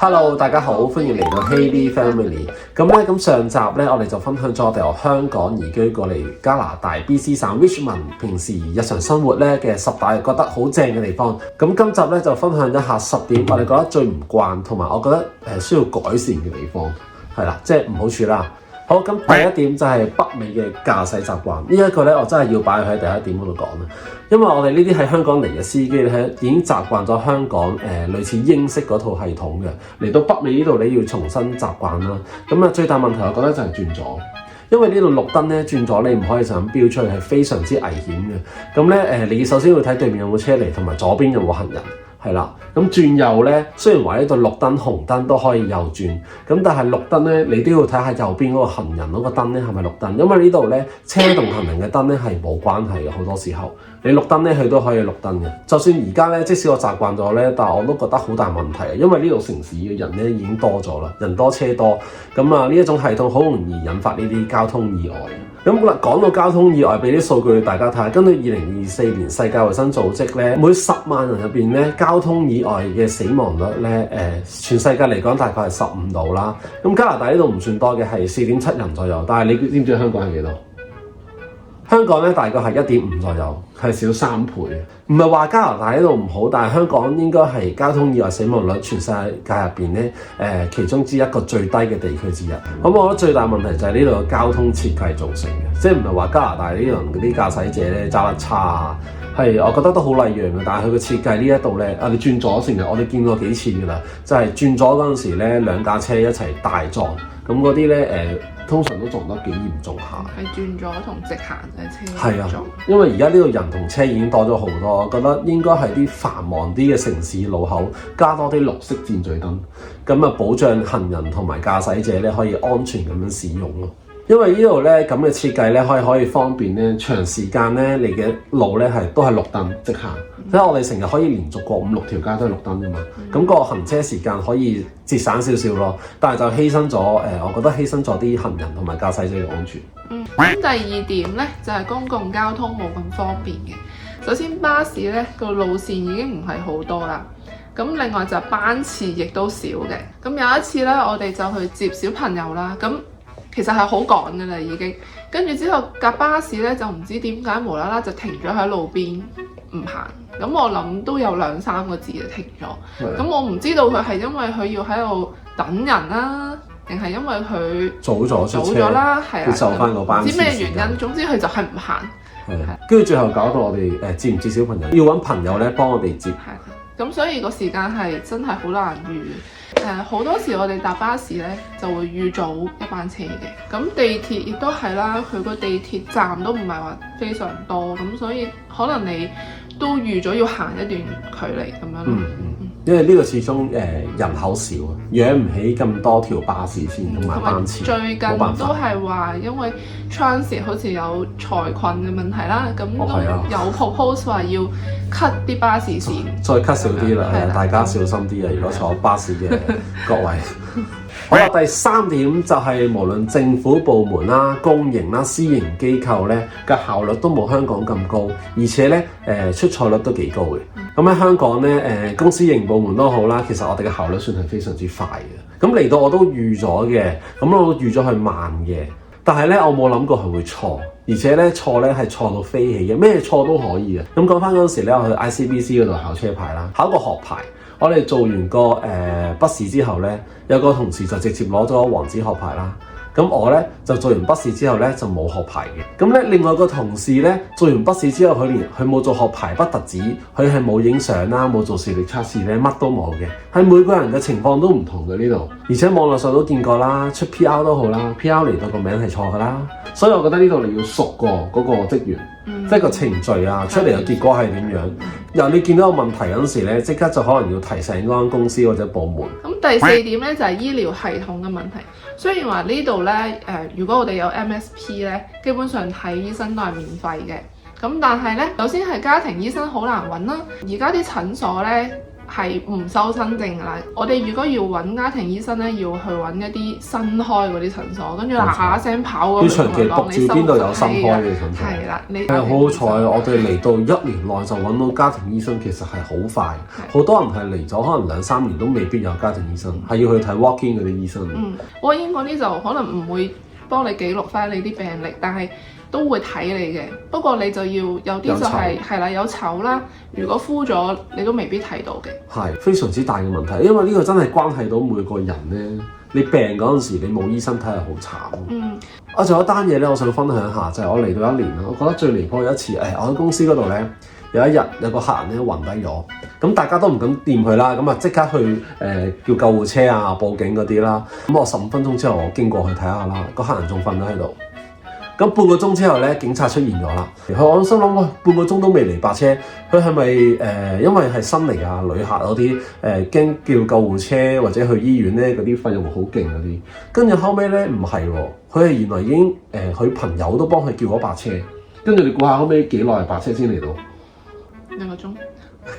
Hello， 大家好，歡迎嚟到 Hayley Family。咁上集咧，我哋就分享咗我哋由香港移居過嚟加拿大 BC 省 Richmond 平時日常生活咧嘅10大覺得好正嘅地方。咁今集咧就分享一下10點我哋覺得最唔慣，同埋我覺得需要改善嘅地方，係啦，即係唔好處啦。好，咁第一點就係北美嘅駕駛習慣，呢一個咧我真係要擺喺第一點嗰度講啦，因為我哋呢啲喺香港嚟嘅司機咧，已經習慣咗香港類似英式嗰套系統嘅，嚟到北美呢度你要重新習慣啦。咁最大問題我覺得就係轉左，因為呢度綠燈咧轉左你唔可以就咁飆出去，係非常之危險嘅。咁你首先要睇對面有冇車嚟，同埋左邊有冇行人。係啦，咁轉右咧，雖然話呢度綠燈紅燈都可以右轉，咁但係綠燈咧，你都要睇下右邊嗰個行人嗰個燈咧係咪綠燈，因為呢度咧車同行人嘅燈咧係冇關係嘅，好多時候你綠燈咧佢都可以綠燈嘅。就算而家咧，即使我習慣咗咧，但係我都覺得好大問題啊，因為呢度城市嘅人咧已經多咗啦，人多車多，咁呢一種系統好容易引發呢啲交通意外。咁講到交通意外，俾啲數據大家睇下。根據2024年世界衛生組織咧，每10萬人入邊咧，交通意外嘅死亡率咧，全世界嚟講大概係15度啦。咁加拿大呢度唔算多嘅，係4.7人左右。但係你知唔知香港係幾多？香港咧大概係1.5左右，係少3倍。唔係話加拿大呢度唔好，但係香港應該係交通意外死亡率全世界入邊咧其中之一個最低嘅地區之一。咁我覺得最大問題就係呢度嘅交通設計造成嘅，即係唔係話加拿大呢度嗰啲駕駛者咧揸得差啊，係我覺得都好禮讓嘅，但係佢嘅設計呢一度咧，你轉左成日我哋見過幾次㗎啦，就係轉左嗰陣時咧兩架車一齊大撞，咁嗰啲咧通常都撞得幾嚴重下。係轉左同直行嘅車係啊，因為而家呢度人同車已經多咗好多，我覺得應該係啲繁忙啲嘅城市路口加多啲綠色箭嘴燈，咁保障行人同埋駕駛者咧可以安全咁樣使用咯。因為呢度咧咁嘅設計咧可以方便咧長時間咧你嘅路咧都係綠燈直行，即係我哋成日可以連續過5-6條街都係綠燈㗎嘛，咁個行車時間可以節省少少咯，但係就犧牲咗我覺得犧牲咗啲行人同埋駕駛者嘅安全。咁第二點咧就係公共交通冇咁方便嘅。首先巴士咧個路線已經唔係好多啦，咁另外就班次亦都少嘅。咁有一次咧我哋就去接小朋友啦，咁其實係好趕㗎啦已經，跟住之後架巴士咧就唔知點解無啦啦就停咗喺路邊唔行，咁我諗都有2-3個字就停咗，咁我唔知道佢係因為佢要喺度等人啦，定係因為佢早咗啦，係啊，接受翻個班，唔知咩原因，總之佢就係唔行，跟住最後搞到我哋接唔接小朋友，要揾朋友咧幫我哋接，咁所以個時間係真係好難預。好多時我哋搭巴士咧就會預早一班車嘅，咁地鐵亦都係啦，佢個地鐵站都唔係話非常多，咁所以可能你都預咗要行一段距離咁樣咯。因為呢個始終人口少，養唔起咁多條巴士線同埋班次。最近都係話因為 transit 好似有財困嘅問題啦，咁都有 propose 話要 cut 啲巴士線，再 cut 少啲啦，大家小心啲啊！如果坐巴士嘅各位。好啦，第3點就係無論政府部門啦、公營啦、私營機構咧嘅效率都冇香港咁高，而且咧出錯率都幾高嘅。咁喺香港咧公私營部門都好啦，其實我哋嘅效率算係非常之快嘅。咁嚟到我都預咗嘅，咁我預咗佢慢嘅，但係咧我冇諗過佢會錯，而且咧錯咧係錯到飛起嘅，咩錯都可以嘅。咁講翻嗰陣時咧，我去 ICBC 嗰度考車牌啦，考個學牌。我哋做完個筆試之後咧，有個同事就直接攞咗黃紙學牌啦。咁我咧就做完筆試之後咧就冇學牌嘅。咁咧另外個同事咧做完筆試之後，佢冇做學牌不特止，佢係冇影相啦，冇做視力測試咧，乜都冇嘅。係每個人嘅情況都唔同嘅呢度，而且網絡上都見過啦，出 PR 都好啦，PR 嚟到個名係錯㗎啦。所以我覺得呢度你要熟過嗰個職員，即係個程序啊，出嚟嘅結果係點樣。由你見到個問題嗰陣時咧，即刻就可能要提醒嗰間公司或者部門。咁第4點咧就係醫療系統嘅問題。雖然話呢度咧如果我哋有 MSP 咧，基本上睇醫生都係免費嘅。咁但係咧，首先係家庭醫生好難揾啦。而家啲診所咧係唔收新症㗎啦。我哋如果要揾家庭醫生咧，要去揾一啲新開嗰啲診所，跟住嗱嗱聲跑過去長期讀住邊度有新開嘅診所。係啦，你好好彩，我哋嚟到1年內就揾到家庭醫生，其實係好快。好多人係嚟咗可能2-3年都未必有家庭醫生，係要去睇 walk-in 嗰啲醫生。walk-in 嗰啲就可能唔會幫你記錄翻你啲病歷，但係都會睇你嘅。不過你就要有啲就係啦，有籌啦。如果敷咗，你都未必睇到嘅。係非常之大嘅問題，因為呢個真係關係到每個人咧。你病嗰陣時，你冇醫生睇係好慘。我仲有一單嘢咧，我想分享一下，就係我嚟到1年啦。我覺得最離譜有一次，我喺公司嗰度咧，有一日有個客人咧暈低咗，咁大家都唔敢掂佢啦，咁啊即刻去叫救護車啊、報警嗰啲啦。咁我15分鐘之後，我經過去睇下啦，個客人仲瞓咗喺度。咁半個鐘之後咧，警察出現咗啦。我心諗，喂，半個鐘都未嚟白車，佢係咪因為係新嚟啊旅客嗰啲驚叫救護車或者去醫院咧嗰啲費用好勁嗰啲？跟住後尾咧唔係喎，佢係原來已經佢朋友都幫佢叫咗白車，跟住你估下後尾幾耐白車先嚟到？2個鐘。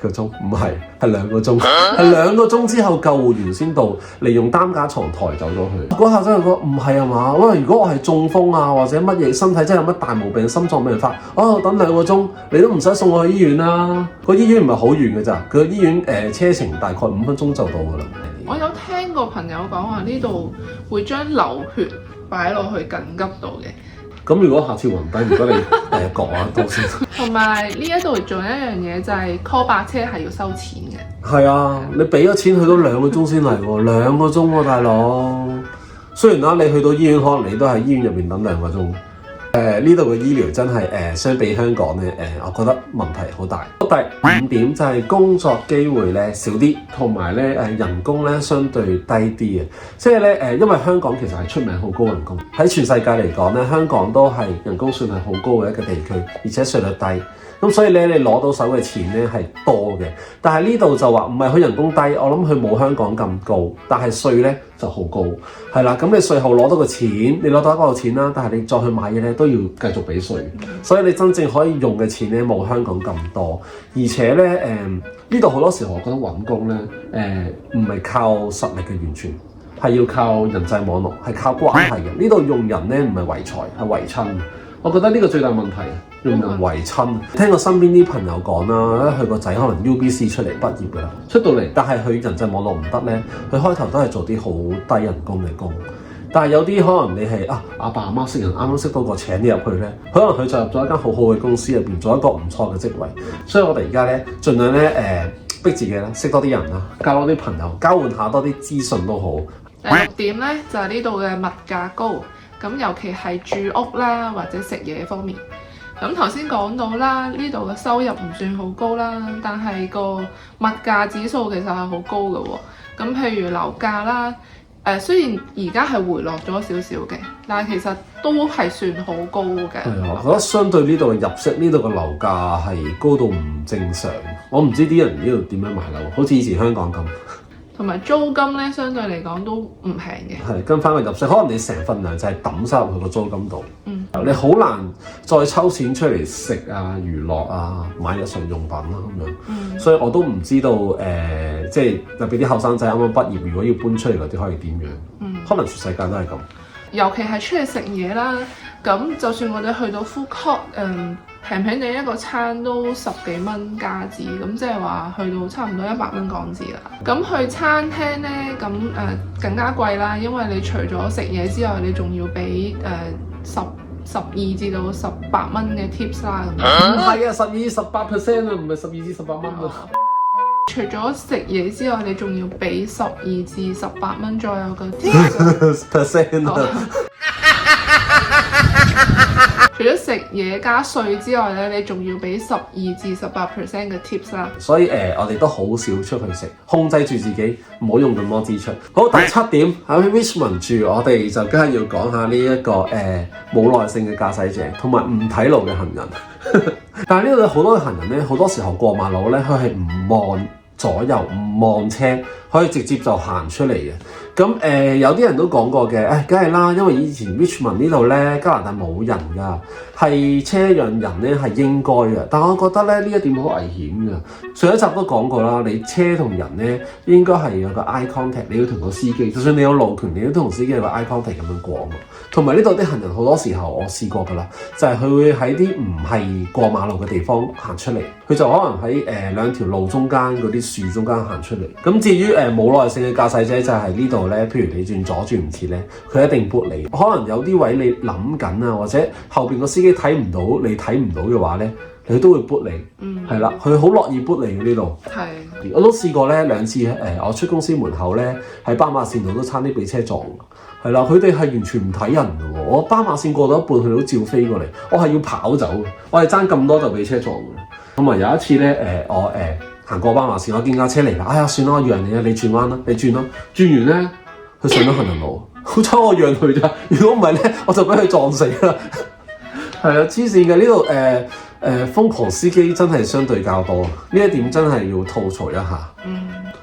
1個鐘唔係2個鐘，係2個鐘之後救護員先到，嚟用擔架床抬走咗佢。嗰下真係覺得唔係啊嘛！喂，如果我係中風啊或者乜嘢身體真係有乜大毛病，心臟病發，等2個鐘，你都唔使送我去醫院啦。個醫院唔係好遠嘅咋，佢個醫院車程大概5分鐘就到㗎啦。我有聽過朋友講話呢度會將流血擺落去緊急度嘅。咁如果下次暈低，如果你割我一刀先。同埋呢一度仲有一樣嘢就係 call 白車係要收錢嘅。係啊，你俾咗錢，去到2個鐘先嚟喎，2個鐘喎，大佬。雖然啦，你去到醫院，可能你都喺醫院入面等2個鐘。呢度嘅醫療真係相比香港咧，我覺得問題好大。第5點就係工作機會咧少啲，同埋咧人工咧相對低啲嘅。即係咧因為香港其實係出名好高人工，喺全世界嚟講咧，香港都係人工算係好高嘅一個地區，而且稅率低。咁所以咧，你攞到手嘅錢咧係多嘅，但係呢度就話唔係佢人工低，我諗佢冇香港咁高，但係稅咧就好高，係啦。咁你稅後攞到個錢，你攞到一個錢啦，但係你再去買嘢咧都要繼續俾稅，所以你真正可以用嘅錢咧冇香港咁多，而且咧呢度好多時候我覺得揾工咧唔係靠實力嘅完全，係要靠人際網絡，係靠關係嘅。呢度用人咧唔係為財，係為親。我覺得呢個最大問題，用人為親。聽過身邊啲朋友講啦，佢個仔可能 UBC 出嚟畢業㗎啦，出到嚟，但係佢人際網絡唔得咧，佢開頭都係做啲好低人工嘅工。但係有啲可能你係阿爸阿媽識人，啱啱識到個請你入去咧，可能佢就入咗一間好好嘅公司入邊，做一個唔錯嘅職位。所以我哋而家咧，盡量咧逼自己啦，識多啲人啦，交多啲朋友，交換下多啲資訊都好。第6點咧就係呢度嘅物價高。咁尤其係住屋啦，或者食嘢方面。咁頭先講到啦，呢度嘅收入唔算好高啦，但係個物價指數其實係好高嘅喎。咁譬如樓價啦，雖然而家係回落咗少少嘅，但係其實都係算好高嘅。係啊，我覺得相對呢度嘅入息，呢度嘅樓價係高到唔正常。我唔知啲人呢度點樣買樓，好似以前香港咁。同埋租金咧，相對嚟講都唔平嘅。係跟翻個入息，可能你成份糧就係抌晒入去個租金度。你好難再抽錢出嚟食啊、娛樂啊、買日常用品啦咁樣。所以我都唔知道即係特別啲後生仔啱啱畢業，如果要搬出嚟嗰啲可以點樣？可能全世界都係咁。尤其係出去食嘢啦，咁就算我哋去到 food court，平平地一個餐都10幾蚊加紙，咁即係話去到差唔多100蚊港紙啦。咁去餐廳呢，咁更加貴啦，因為你除咗食嘢之外，你仲要俾12至到18蚊嘅 tips 啦。唔係啊，12-18% 啊，唔係12至18蚊啊。除咗食嘢之外，你仲要俾12至18蚊左右嘅 tips percent 啊。除咗食嘢加稅之外咧，你仲要俾12至18% 嘅 tips 啦。所以我哋都好少出去食，控制住自己，唔好用咁多支出。好，第7點喺 Richmond 住，我哋就梗係要講下呢一個冇耐性嘅駕駛者，同埋唔睇路嘅行人。但係呢度有好多嘅行人咧，好多時候過馬路咧，佢係唔望左右唔望車，可以直接就行出嚟嘅。咁有啲人都講過嘅，梗係啦，因為以前 Richmond 呢度咧加拿大冇人㗎，係車讓人咧係應該嘅。但我覺得咧呢一點好危險㗎。上一集都講過啦，你車同人咧應該係有個 eye contact，你要同個司機，就算你有路權，你都同司機有個 eye contact 咁樣過嘛。同埋呢度啲行人好多時候我試過㗎啦，就係佢會喺啲唔係過馬路嘅地方行出嚟，佢就可能喺兩條路中間嗰啲樹中間行出嚟。咁至於冇耐性嘅駕駛者就係呢度咧，譬如你轉左轉唔切咧，佢一定撥你。可能有啲位你諗緊啊，或者後邊個司機睇唔到你睇唔到嘅話咧，佢都會撥你。係啦，佢好樂意撥你嘅呢度。係，我都試過咧2次我出公司門口咧喺斑馬線度都差啲俾車撞。係啦，佢哋係完全唔睇人嘅喎。我斑馬線過到一半，佢哋都照飛過嚟。我係要跑走嘅，我係爭咁多就俾車撞嘅。咁啊有一次咧，我行過斑馬線，我見架車嚟啦，哎呀算啦，我讓你啊，你轉彎啦，你轉啦，轉完咧，佢上咗行人路，好彩我讓佢咋，如果唔係咧，我就俾佢撞死啦。係啊，黐線嘅呢度瘋狂司機真係相對較多，呢一點真係要吐槽一下。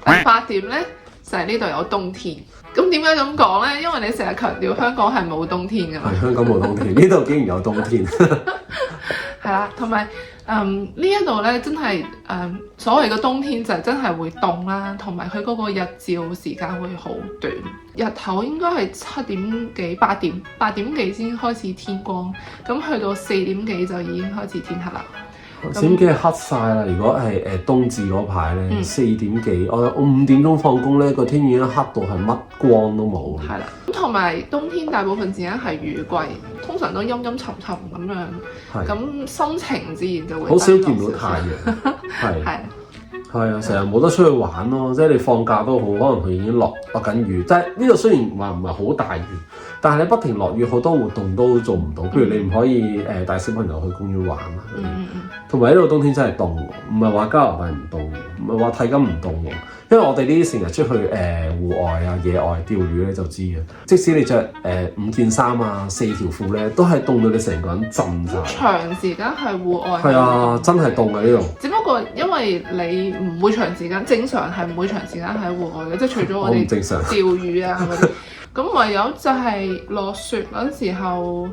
第8點咧就係呢度有冬天。咁點解咁講咧？因為你成日強調香港係冇冬天㗎嘛。係，香港冇冬天，呢度竟然有冬天。係啦，同埋呢一度咧真係所謂嘅冬天就真係會凍啦，同埋佢嗰個日照時間會好短，日頭應該係7點幾8點幾先開始天光，咁去到4點幾就已經開始天黑啦。4點幾係黑晒啦！如果係冬至嗰排咧，4點幾，我5點鐘放工咧，個天已經黑到係乜光都冇。係啦，咁同埋冬天大部分時間係雨季，通常都陰陰沉沉咁樣，咁心情自然就會好少見到太陽。係啊，成日冇得出去玩咯，即係你放假都好，可能佢已經落緊雨。即係呢度雖然話唔係好大雨，但係你不停落雨，好多活動都做唔到。譬如你唔可以帶小朋友去公園玩啊。同埋呢度冬天真係凍，唔係話加拿大唔凍，唔係話睇緊唔凍喎。因為我哋呢啲成日出去戶外啊、野外釣魚咧就知嘅。即使你着5件衫啊、4條褲咧，都係凍到你成個人震晒。長時間係戶外。係啊，真係凍啊呢度。只不過因為你唔會長時間，正常係唔會長時間喺戶外嘅，即係除咗我哋釣魚啊嗰啲。咁唯有就係落雪嗰陣時候。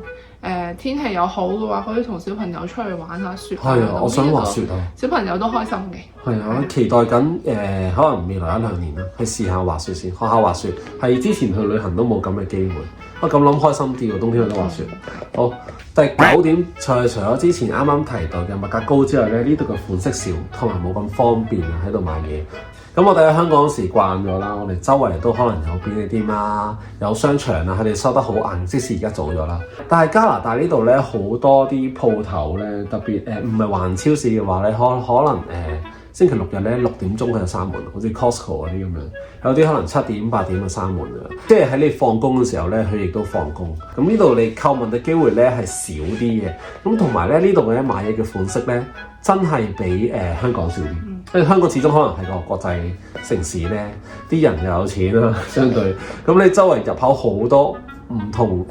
天氣又好嘅話，可以同小朋友出去玩下雪。係啊，我想滑雪啊！小朋友都開心嘅。係啊，期待緊可能未來1-2年啦，去試下滑雪先，學下滑雪。係之前去旅行都冇咁嘅機會，我咁諗開心啲喎，冬天去得滑雪。好，第9點除咗之前啱啱提到嘅物價高之外咧，呢度嘅款式少，同埋冇咁方便啊，喺度買嘢。咁我哋喺香港嗰時慣咗啦，我哋周圍都可能有便利店啦，有商場啊，佢哋收得好硬，即使而家早咗啦。但係加拿大呢度咧，好多啲鋪頭咧，特別唔係華人超市嘅話咧，可能星期六日咧6點鐘佢就閂門，好似 Costco 嗰啲咁樣。有啲可能7點8點就閂門㗎，即係喺你放工嘅時候咧，佢亦都放工。咁呢度你購物嘅機會咧係少啲嘅。咁同埋咧呢度嘅買嘢嘅款式咧，真係比香港少啲。因為香港始終可能係個國際城市咧，啲人又有錢啦，相對咁你周圍入口好多唔同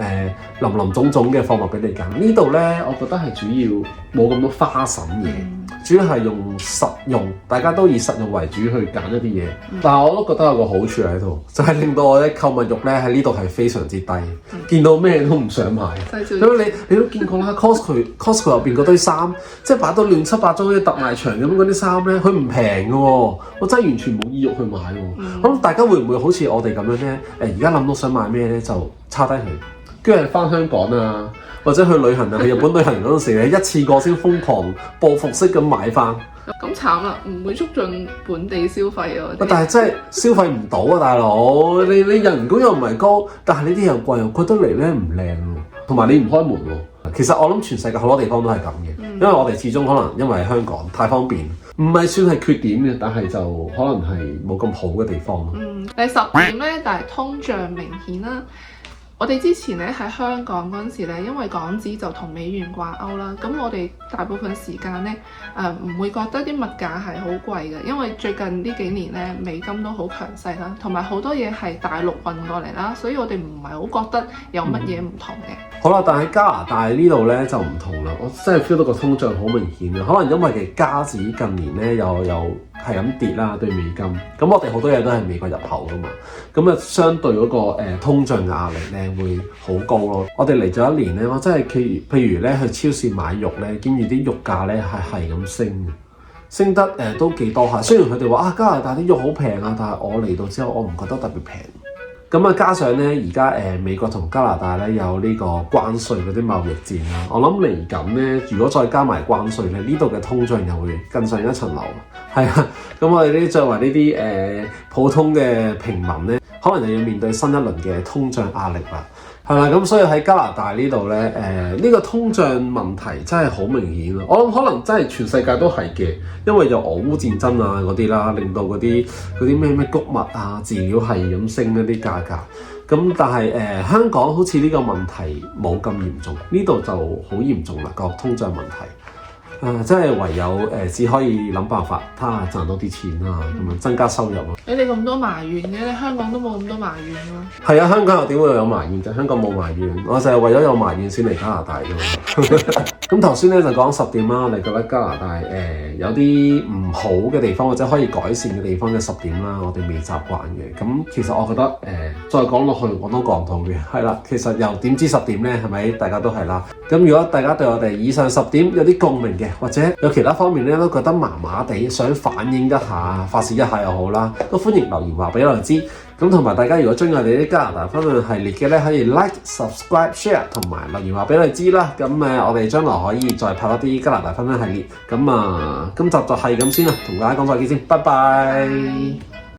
林林種種嘅貨物俾你揀。呢度咧，我覺得係主要冇咁多花神嘢，主要係用實用，大家都以實用為主去揀一啲嘢。但係我都覺得有個好處喺度，就係令到我咧購物慾咧喺呢度係非常之低，見到咩都唔想買。咁你都見過啦，Costco 入邊嗰堆衫，即係擺到亂七八糟啲特賣場咁嗰啲衫咧，佢唔平嘅喎，我真係完全冇意欲去買喎。咁大家會唔會好似我哋咁樣咧？而家諗到想買咩咧，就抄低佢，跟住係翻香港啊，或者去旅行啊，去日本旅行嗰陣時咧，一次過先瘋狂報復式咁買翻。咁慘啦，唔會促進本地消費啊！但係真係消費唔到啊，大佬！你人工又唔係高，但係呢啲又貴，又覺得嚟咧唔靚喎，同埋你唔開門喎。其實我諗全世界好多地方都係咁嘅，因為我哋始終可能因為香港太方便，唔係算係缺點嘅，但係就可能係冇咁好嘅地方咯。第10點咧，但係通脹明顯啦。我哋之前咧喺香港嗰陣時咧，因為港紙就同美元掛鈎啦，咁我哋大部分時間咧唔會覺得啲物價係好貴嘅，因為最近呢幾年咧美金都好強勢啦，同埋好多嘢係大陸運過嚟啦，所以我哋唔係好覺得有乜嘢唔同嘅。好啦，但喺加拿大呢度咧就唔同啦，我真係 feel 到個通脹好明顯嘅，可能因為嘅加紙近年咧又係咁跌啦對美金，咁我哋好多嘢都係美國入口噶嘛，咁啊相對嗰個通脹嘅壓力咧會好高咯。我哋嚟咗一年咧，我真係譬如咧去超市買肉咧，見住啲肉價咧係咁升得都幾多下。雖然佢哋話加拿大啲肉好平啊，但係我嚟到之後我唔覺得特別平。咁啊，加上咧而家美國同加拿大咧有呢個關稅嗰啲貿易戰啦，我諗嚟緊咧，如果再加埋關稅咧，呢度嘅通脹又會更上一層樓。係啊，咁我哋呢作為呢啲普通嘅平民咧，可能就要面對新一輪嘅通脹壓力啦。係啦，咁所以喺加拿大呢度咧，呢個通脹問題真係好明顯咯。我諗可能真係全世界都係嘅，因為有俄烏戰爭啊嗰啲啦，令到嗰啲咩穀物啊、飼料係咁升一啲價格。咁但係香港好似呢個問題冇咁嚴重，呢度就好嚴重啦個通脹問題。真係唯有只可以諗辦法，睇下賺多啲錢啦，咁啊增加收入咯。你哋咁多埋怨嘅，你香港都冇咁多埋怨咯。係啊，香港又點會有埋怨啫？香港冇埋怨，我就係為咗有埋怨先嚟加拿大啫嘛。咁頭先咧就講10點啦，我哋覺得加拿大有啲唔好嘅地方或者可以改善嘅地方嘅10點啦，我哋未習慣嘅。咁其實我覺得再講落去我都講唔到嘅。係啦，其實又點知10點咧？係咪大家都係啦？咁如果大家對我哋以上10點有啲共鳴嘅，或者有其他方面咧都覺得麻麻地，想反映一下、發泄一下又好啦，都歡迎留言話俾我哋知。咁同埋大家如果中意我哋啲加拿大分享系列嘅咧，可以 like、subscribe、share 同埋留言話俾我哋知啦。咁我哋將來可以再拍多啲加拿大分享系列。咁今集就係咁先啦，同大家講再見先，拜拜。